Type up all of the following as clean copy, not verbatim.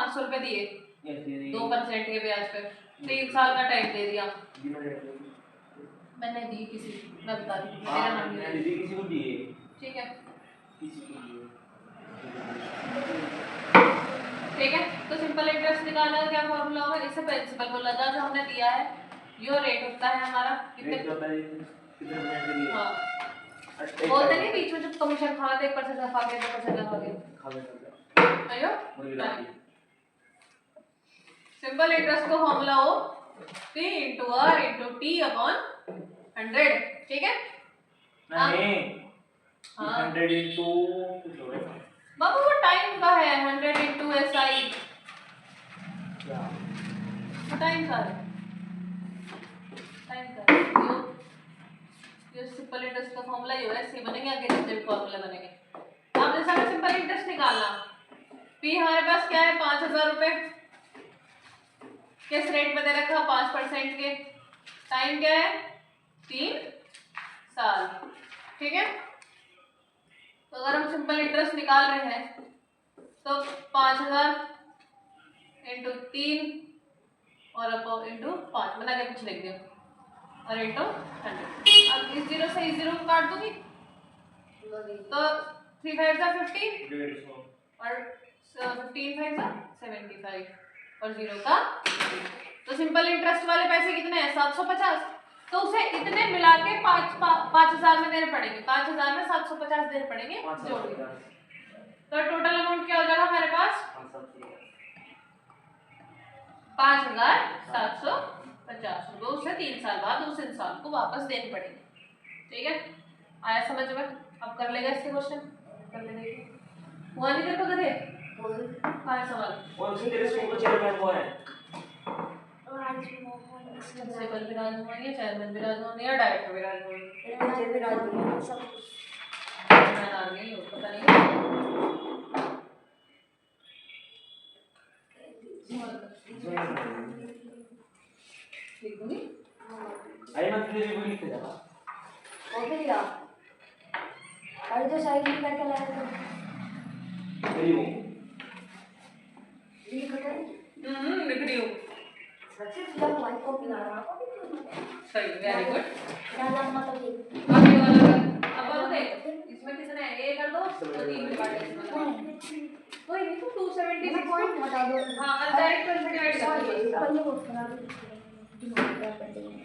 ₹500 दिए 2% के ब्याज पे, 3 साल का टाइम दे दिया। मैंने दी किसी, मैं बता दी मेरा नाम नहीं दी, किसी को दिए, ठीक है ठीक है। तो सिंपल इंटरेस्ट निकालने का क्या फॉर्मूला होगा, इससे प्रिंसिपल बोला था जो हमने दिया है, यो रेट होता है हमारा कितने, हाँ बोलते नहीं बीच में जब कमीशन खाते 1% खा के 2% खा के अयो सिंपल इंटरेस्ट का फॉर्मूला हो P into R into T upon 100, ठीक है नहीं 100 into बाबू वो टाइम का है, 100 into SI क्या टाइम का है, टाइम का ये सिंपल इंटरेस्ट का फॉर्मूला ये है, ऐसे बनेंगे आगे जितने भी फॉर्मूले बनेंगे। अब जैसा हमें सिंपल इंटरेस्ट निकालना, P हमारे पास क्या है 5000 रुपए, किस रेट पे दे रखा 5% के, टाइम क्या है 3 साल, ठीक है। तो अगर हम सिंपल इंटरेस्ट निकाल रहे हैं तो 5000 इंटू 3 और इंटू 5 बना के कुछ लिख दिया और इंटू 100। अब इस जीरो से इस जीरो को काट दूंगी तो 3 5 सा 50 और 15 5 सा 75 और 0 का। तो सिंपल इंटरेस्ट वाले पैसे कितने हैं 750, तो उसे इतने मिला के 5000 में देने पड़ेंगे, 5000 में 750 देने पड़ेंगे जोड़ के। तो टोटल अमाउंट क्या हो जाएगा हमारे पास 5750 रुपए, उसे 3 साल बाद उस इंसान को वापस देने पड़ेंगे, ठीक है। आया समझ में, अब कर लेगा इसके क्वेश्चन, कर लेंगे हुआ नहीं तेरे को गधे आया सवाल और उसी तेरे स्कूल का चेयरमैन हुआ है, प्रिंसिपल विराजमान है, चेयरमैन विराजमान है, डायरेक्टर विराजमान है, सब मैं नाम नहीं हो पता नहीं ठीक होगी आई मत तेरे को लिख के जाना ओके या अरे जो साइड में करके लाया था लिख रही हूँ सच्ची जब वाइट कॉपी ला रहा सही वेरी गुड क्या जानना तो ये अब ये वाला अब बोलते इसमें कितने है ये कर दो तो 3 डिवाइड इसमें कोई नहीं तो 276 पॉइंट हटा दो हां डायरेक्ट पर डिवाइड कर दो पहले वो करा दो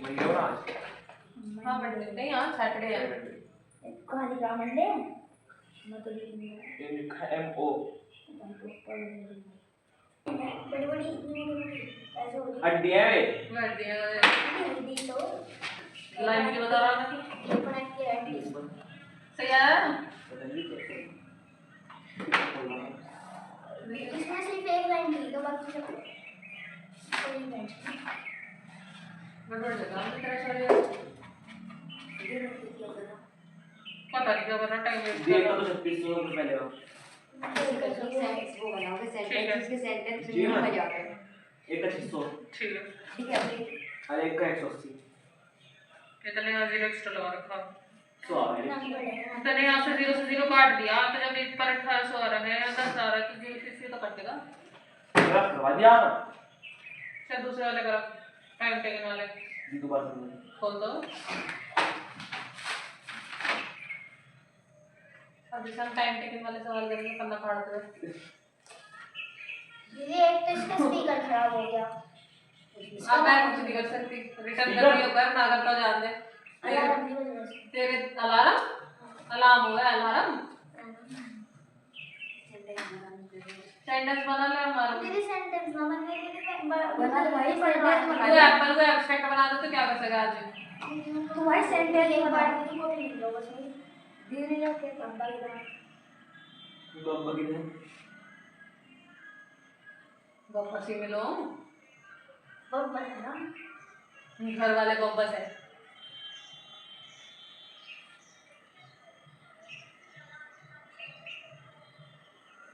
मंडे और आज हां मंडे नहीं हां सैटरडे है कहां लिखा मंडे मतलब ये लिखा MO बड़ी ऐसे हो हड्डियां है हड्डी तो लाइन की बता रहा था ये बनाई के हड्डी सही है इसमें सिर्फ एक लाइन थी तो बाकी सब कोई नहीं गड़बड़ जगह में तेरा चल गया पता नहीं क्या करना टाइम वेस्ट कर रहा तो 36 मिनट पहले हो वो बनाओगे सेंटेंस के सेंटेंस में हो जाएगा एक का 600 ठीक है और एक का 180 कितने का 0 एक्स्ट्रा लगा रखा तो आ गया मैंने यहाँ से 0 से 0 काट दिया तो जब इस पर 1800 आ रहा है 10 आ रहा है क्योंकि इससे तो कटेगा करवा दिया चल दूसरे वाले करा टाइम टेकन वाले जी दोबारा खोल दो अब इसका टाइम टेकन वाले सवाल करेंगे पन्ना फाड़ते हुए दीदी एक तो इसका स्पीकर खराब हो गया अब मैं कुछ नहीं कर सकती रिटर्न कर दियो कर ना करता जान दे तेरे अलार्म हो गया अलार्म सेंटेंस बना ले हमारा दीदी सेंटेंस ना बनने के लिए बना ले भाई तू एप्पल को एब्स्ट्रैक्ट बना दो तो क्या कर सकेगा आज तुम्हारी सेंटेंस एक बार दीदी को भी मिलो बस दीदी लोग के बम्बा किधर बम्बा से मिलो बम्बा है ना घर वाले बम्बा है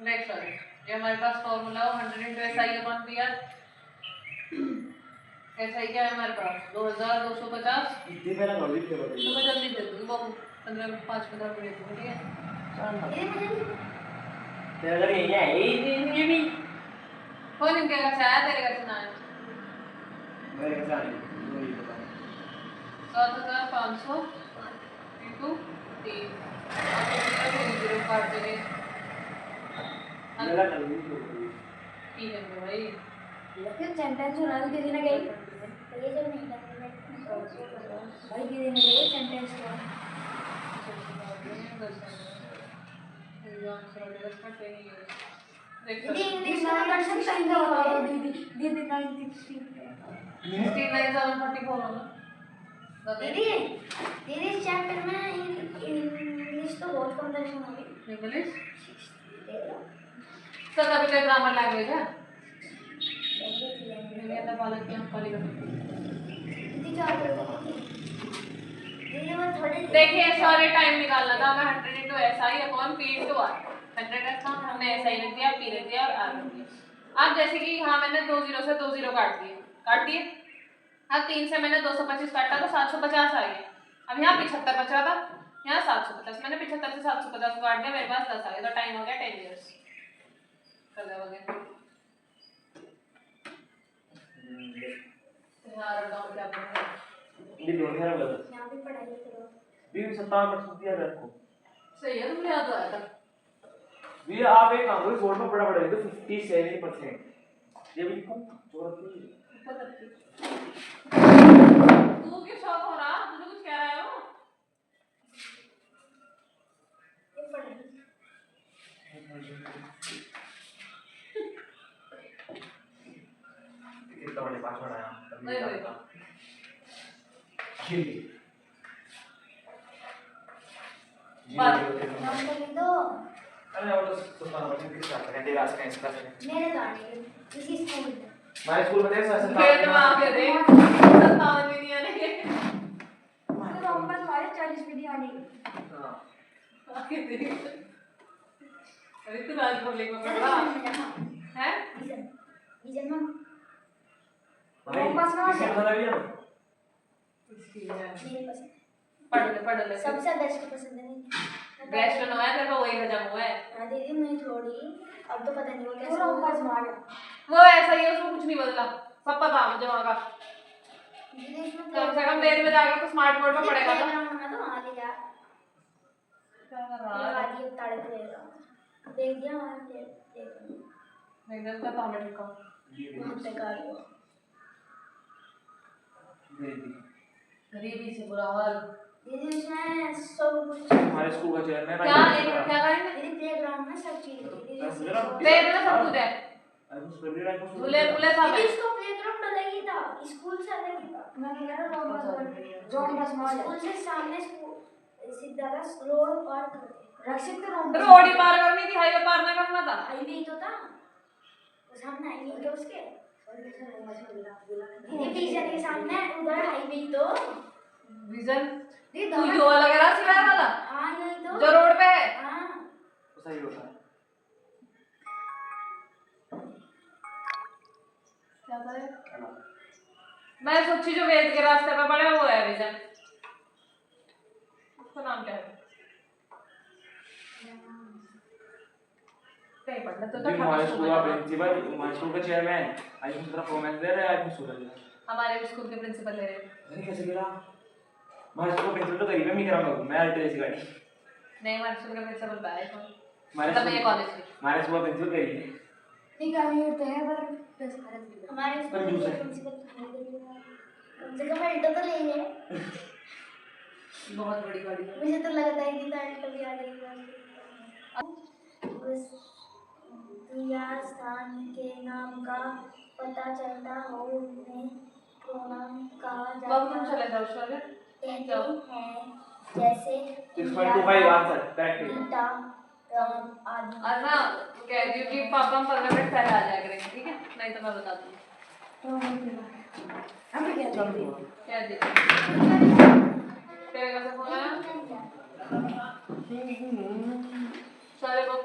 नेक्स्ट वाले ये हमारे पास फॉर्मूला हो 100 into SI upon PR SI क्या है हमारे पास 2250 इतनी मेरा नॉलेज के बारे में तो मैं जल्दी दे दूंगी बाबू 15 मिनट ठीक है तेरा अगर यही है ये भी कौन इनके घर से आया, तेरे घर से ना आया? मेरे घर से आने दो ही बताओ। 7,500 इंटू 3 0 काट देंगे। मेरा कर ली तो ठीक है भाई, फिर सेंटेंस सुना दे देना गई ये जब नहीं था भाई दे देने गई सेंटेंस को दीदी इंग्लिश में कर सकता है दीदी दीदी 9,744 होगा। दीदी दीदी इस चैप्टर में इंग्लिश तो बहुत कम दर्शन होगी इंग्लिश तो कभी कोई ग्रामर लैंग्वेज है मेरा बालक की हम कॉलेज दीदी क्या करोगे दीदी वो थोड़ी देखिए सॉरी टाइम निकालना था मैं 100 into SI upon P into R 100 था हमने SI रख दिया P रख दिया और R रख दिया। अब जैसे कि यहाँ मैंने 2 0 से 2 0 काट दिए अब 3 से मैंने 225 काटा तो 750 आ गया। अब यहाँ 75 बचा था, यहाँ 750, मैंने 75 से 750 काट दिया, मेरे पास 10 आ गया, तो टाइम हो गया 10 years। कर दे हो गया यार डाउन क्या पड़ेगा ये दोनों है बस यहाँ भी पढ़ाई करो भी 57% दिया मेरे को। सही है, तुमने याद आया था ये आप एक काम करो बोर्ड में बड़ा बड़ा लिखो 57%। ये भी जोरती तू क्यों शौक हो रहा, तुझे कुछ कह रहा है वो? ये पढ़ाई कितना बड़े पास में आया नहीं भाई नाम तो लिख दो अरे वो तो सुल्तान बच्चन किस तरह का तेरा आसमान इसका से मेरे गाड़ी इसी स्कूल में हमारे स्कूल में देखो ऐसा गेट में आके देख 57 भी नहीं आने के तो नंबर हमारे 40 भी नहीं आने हां आके देख अरे तू राज पब्लिक में पढ़ रहा है विजन में भाई किसे बता दिया इसकी है मेरे पसंद पढ़ ले सबसे बेस्ट पसंद है बेस्ट नो है तेरे को वही हजम हुआ है हाँ दीदी नहीं थोड़ी अब तो पता नहीं वो कैसे पूरा स्मार्ट वो ऐसा ही है, उसमें कुछ नहीं बदला, सब पता मुझे वहाँ का। दीदी इसमें कम से कम देर में जाकर तो स्मार्ट बोर्ड में पड़ेगा था। मैं तो वहाँ ले जा क्या कर रहा लगा है दिए ताड़े पे ले रहा देख दिया वहाँ ले देख एकदम का तामे ठिका वहाँ पे कर लो गरीबी से बुरा हाल। दीदी इसमें सब कुछ हमारे स्कूल का चेयरमैन क्या क्या करेंगे दीदी प्लेग्राउंड में सब चीज दीदी पेड़ में सब कुछ है, आई वाज वेरी लाइक झूले झूले सब है। इसको प्लेग्राउंड अलग ही था स्कूल से अलग ही था मैं कह रहा हूँ जोन बस स्कूल से सामने स्कूल सीधा था रोड पार करते रक्षित तो रोड ही पार करनी थी, हाईवे पार ना करना था। हाईवे ही तो था वो सामने हाईवे तो उसके दीदी टीचर के सामने उधर हाईवे ही तो विजन दीदी तू जो वाला कह रहा सिवाय वाला हाँ यही तो जो रोड पे है। हाँ सही होता है क्या करे मैं सोची जो वेद के रास्ते पे पड़े वो है विजन, उसका नाम क्या है? कहीं पढ़ना तो था हमारे स्कूल का प्रिंसिपल हमारे स्कूल का चेयरमैन आज हम तरफ परफॉर्मेंस दे रहे हैं आज हम सूरज हमारे भी स्कूल के प्रिंसिपल ले रहे हैं। अरे कैसे गिरा हमारे स्कूल का प्रिंसिपल तो गरीब है, मैं कराऊंगा मैं अल्टे जैसी गाड़ी नहीं हमारे स्कूल का प्रिंसिपल बाय है हमारे मतलब ये कॉलेज की हमारे स्कूल का प्रिंसिपल गरीब है नहीं गाड़ी होते हैं पर हमारे स्कूल कंजूस के है। प्रिंसिपल कम से कम अल्टो तो ले ले बहुत बड़ी गाड़ी है। मुझे तो लगता है कि अल्टो भी आ जाएगी उस दुनिया स्थान के नाम का पता चलता हो उन्हें प्रोनाम कहा बाबू तुम जाता चले जाओ शौर्य कहते हैं जैसे 6.25 आंसर करेक्ट गीता राम आदि और ना कह दियो कि पापा हम 15 मिनट पहले आ जाया करेंगे, ठीक है? नहीं तो मैं बता दूंगी। अभी क्या कह दी तेरे का फोन आया सारे बुक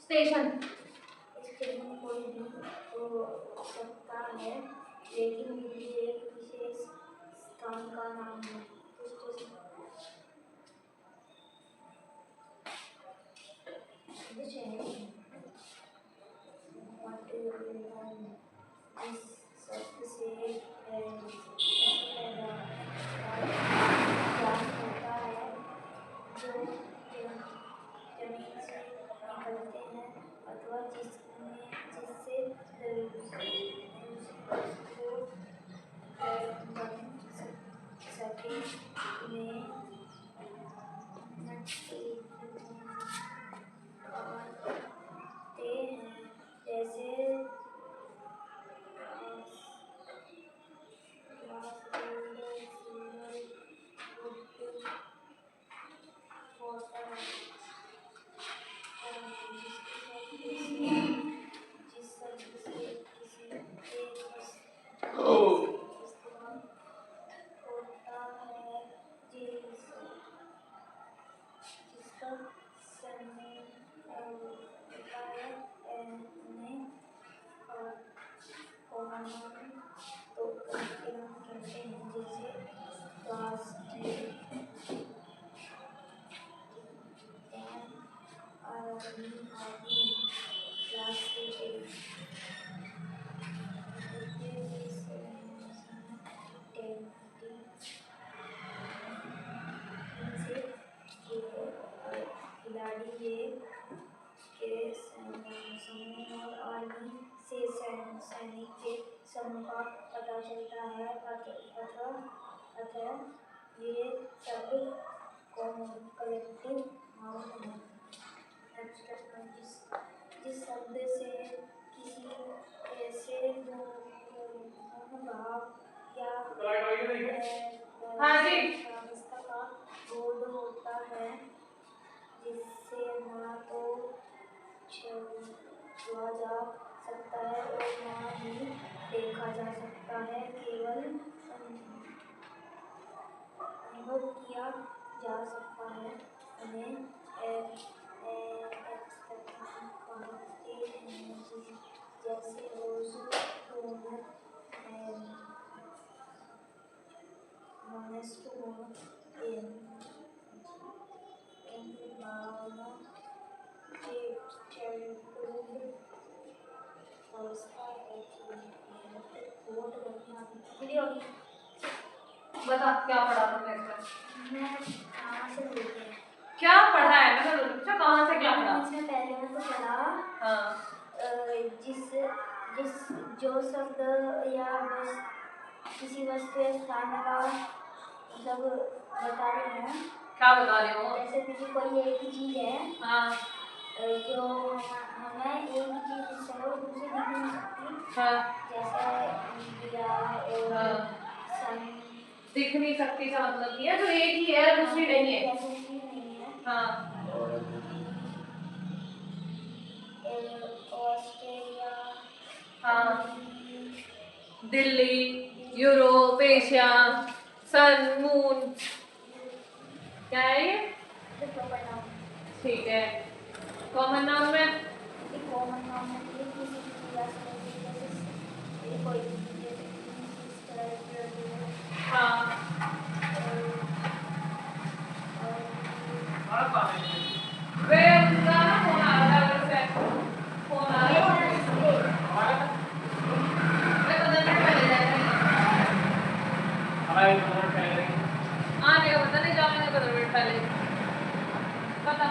स्टेशन। स्टेशन कोई भी हो सकता है, लेकिन बिजली एक विशेष स्थान का नाम है। इस शब्द से पहला ज्ञान होता है जो जमीन से निकलते हैं अथवा जिससे को बन सके में आते हैं, जैसे खिलाड़ी ये के समूह और आर्मी से सैनिक के समूह का पता चलता है। अतः ये सब कलेक्टिव नाउन है। जिस शब्द से किसी ऐसे भाव या अवस्था का बोध होता है जिससे ना तो छुआ जा सकता है और ना ही देखा जा सकता है, केवल अनुभव किया जा सकता है। उन्हें एक्सपेक्टेशन कहते हैं, जैसे रोज बता क्या पढ़ा तुमने इसमें? मैं कहाँ से बोल रही हूँ? क्या पढ़ा है? मैं तो पूछा कहाँ से क्या पढ़ा? इसमें पहले मैं तो पढ़ा जो शब्द या किसी वस्तु या स्थान का मतलब बता रहे हैं। क्या बता रहे हो? जैसे किसी कोई एक चीज है हाँ जो हमें एक चीज से और दूसरी दिख नहीं सकती। हाँ जैसे दिया और सन दिख नहीं सकती का मतलब ये जो एक ही है दूसरी नहीं है। दूसरी नहीं है। हाँ ऑस्ट्रेलिया, हाँ दिल्ली, यूरोप, एशिया, सन, मून, क्या है ये? ठीक है। कॉमन नाउन में कॉमन नाउन में किसी क्रिया से कोई हाँ वे उनका ना फोन आ रहा है उधर से, फोन आ रहा है। मैं 15 मिनट पहले जाएगा। हमारे 15 मिनट पहले आने का पता नहीं, जाने का 15 मिनट पहले पता।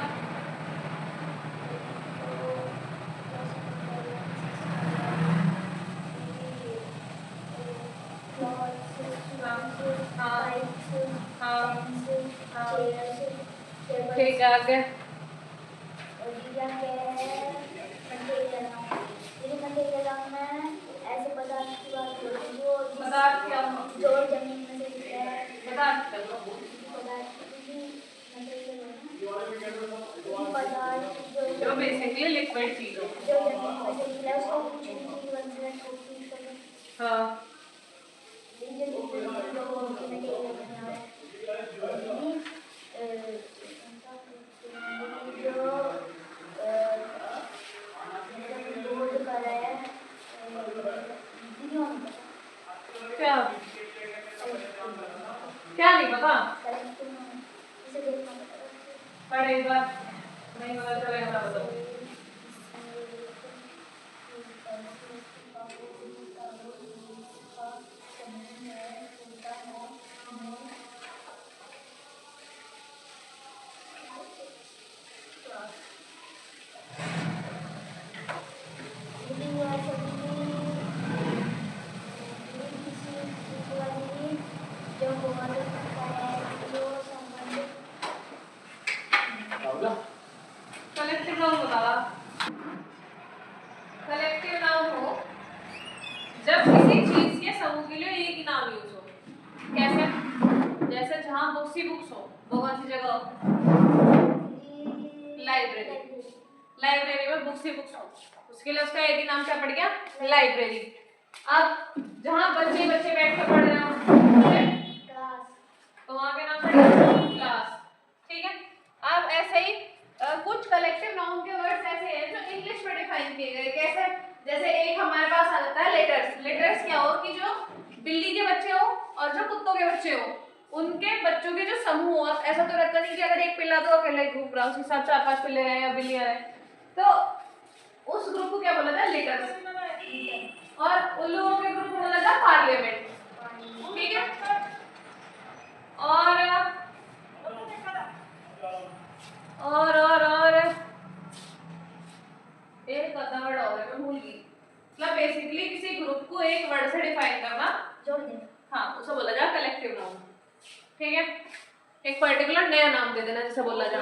ठीक है आगे। ऐसे पदार्थ की बात हो रही है पदार्थ क्या? जो जमीन में से निकला है। पदार्थ जो बेसिकली लिक्विड चीज हो। जो जमीन में से निकला है उसको कुछ भी चीज बन सकती है। हाँ नहीं पता चलेगा मैं बताऊँ। कलेक्टिव नाउन बताओ। कलेक्टिव नाउन हो जब किसी चीज के समूह के लिए एक ही नाम यूज हो। कैसे? जैसे जहाँ बुक्स ही बुक्स हो, वो कौन सी जगह हो? लाइब्रेरी। लाइब्रेरी में बुक्स ही बुक्स हो, उसके लिए उसका एक ही नाम क्या पड़ गया? लाइब्रेरी। अब जहाँ बच्चे बच्चे बैठ के पढ़ रहे हो तो वहाँ का नाम पड़ेगा क्लास। ठीक है। अब ऐसे ही कुछ कलेक्टिव नाउन के वर्ड्स ऐसे हैं जो इंग्लिश में डिफाइन किए गए। कैसे? जैसे एक हमारे पास आ जाता है लेटर्स। लेटर्स क्या हो कि जो बिल्ली के बच्चे हो और जो कुत्तों के बच्चे हो, उनके बच्चों के जो समूह हो। ऐसा तो रहता नहीं कि अगर एक पिल्ला तो अकेला ही घूम रहा, उसके साथ 4-5 पिल्ले रहे या बिल्लियां रहे, तो उस ग्रुप को क्या बोला था? लेटर्स। और उन लोगों के ग्रुप को बोला था पार्लियामेंट। ठीक है। और एक वर्ड और है, मैं भूल गई। मतलब बेसिकली किसी ग्रुप को एक वर्ड से डिफाइन करना, जोड़ दे। हाँ, उसे बोला जाए कलेक्टिव नाउन। ठीक है। एक पर्टिकुलर नया नाम दे देना जिसे बोला जाए।